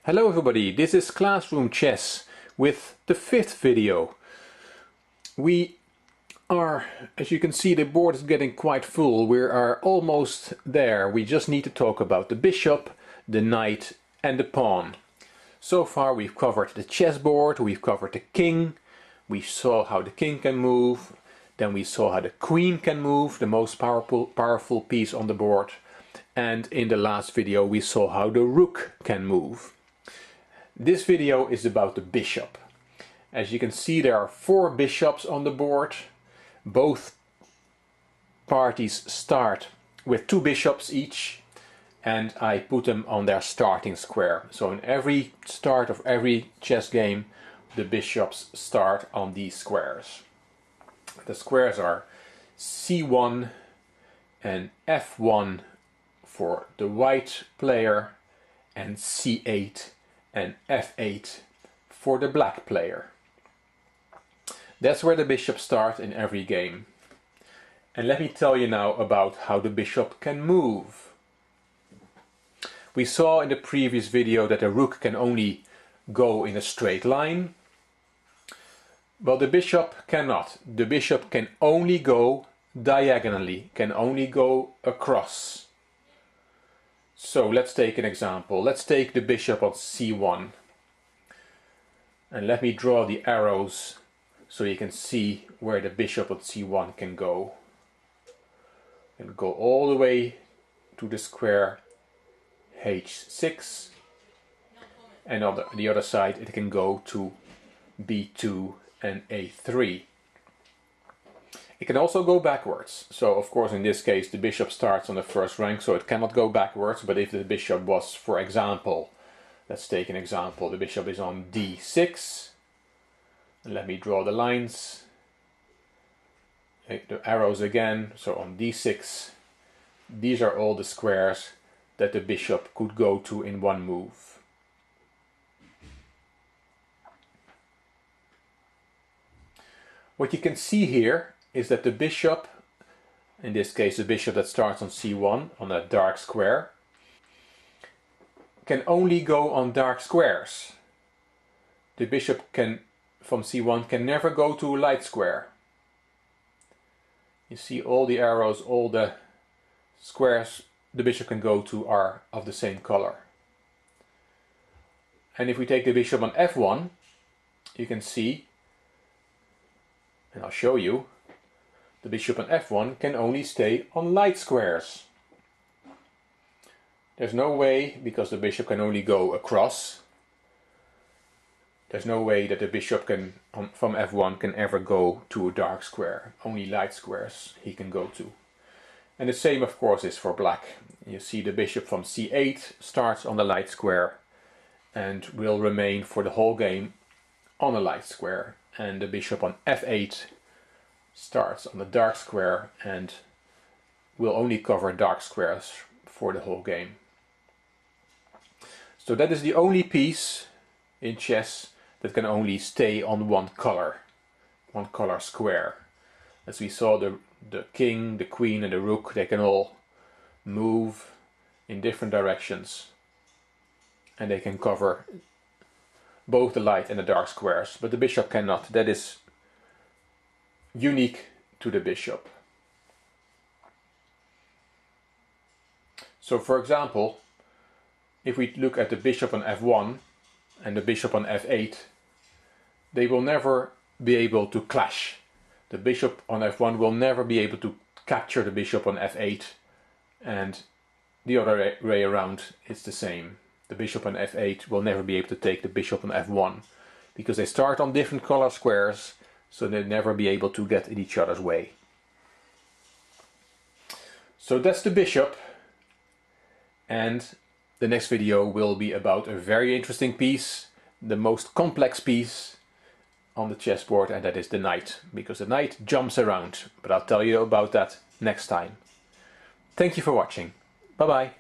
Hello everybody, this is Classroom Chess with the fifth video. We are, as you can see, the board is getting quite full. We are almost there. We just need to talk about the bishop, the knight and the pawn. So far we've covered the chessboard, we've covered the king, we saw how the king can move, then we saw how the queen can move, the most powerful piece on the board, and in the last video we saw how the rook can move. This video is about the bishop. As you can see, there are 4 bishops on the board. Both parties start with 2 bishops each, and I put them on their starting square. So in every start of every chess game, the bishops start on these squares. The squares are C1 and F1 for the white player, and C8 and F8 for the black player. That's where the bishops start in every game. And let me tell you now about how the bishop can move. We saw in the previous video that the rook can only go in a straight line. Well, the bishop cannot. The bishop can only go diagonally, can only go across. So let's take an example. Let's take the bishop on C1. And let me draw the arrows so you can see where the bishop on C1 can go. And go all the way to the square H6. And on the other side it can go to B2 and A3. It can also go backwards. So of course in this case the bishop starts on the first rank, so it cannot go backwards. But if the bishop was, for example, let's take an example, the bishop is on D6. And let me draw the lines. The arrows again, so on D6. These are all the squares that the bishop could go to in one move. What you can see here is that the bishop, in this case the bishop that starts on C1 on a dark square, can only go on dark squares. The bishop can, from C1, can never go to a light square. You see all the arrows, all the squares the bishop can go to are of the same color. And if we take the bishop on F1, you can see, and I'll show you, the bishop on F1 can only stay on light squares. There's no way, because the bishop can only go across, there's no way that the bishop can, from F1 can ever go to a dark square. Only light squares he can go to. And the same of course is for black. You see the bishop from C8 starts on the light square and will remain for the whole game on a light square. And the bishop on F8 starts on the dark square and will only cover dark squares for the whole game. So that is the only piece in chess that can only stay on one color square. As we saw, the king, the queen and the rook, they can all move in different directions and they can cover both the light and the dark squares, but the bishop cannot. That is unique to the bishop. So for example, if we look at the bishop on F1 and the bishop on F8, they will never be able to clash. The bishop on F1 will never be able to capture the bishop on F8, and the other way around it's the same. The bishop on F8 will never be able to take the bishop on F1 because they start on different color squares, so they'll never be able to get in each other's way. So that's the bishop, and the next video will be about a very interesting piece, the most complex piece on the chessboard, and that is the knight, because the knight jumps around, but I'll tell you about that next time. Thank you for watching. Bye bye.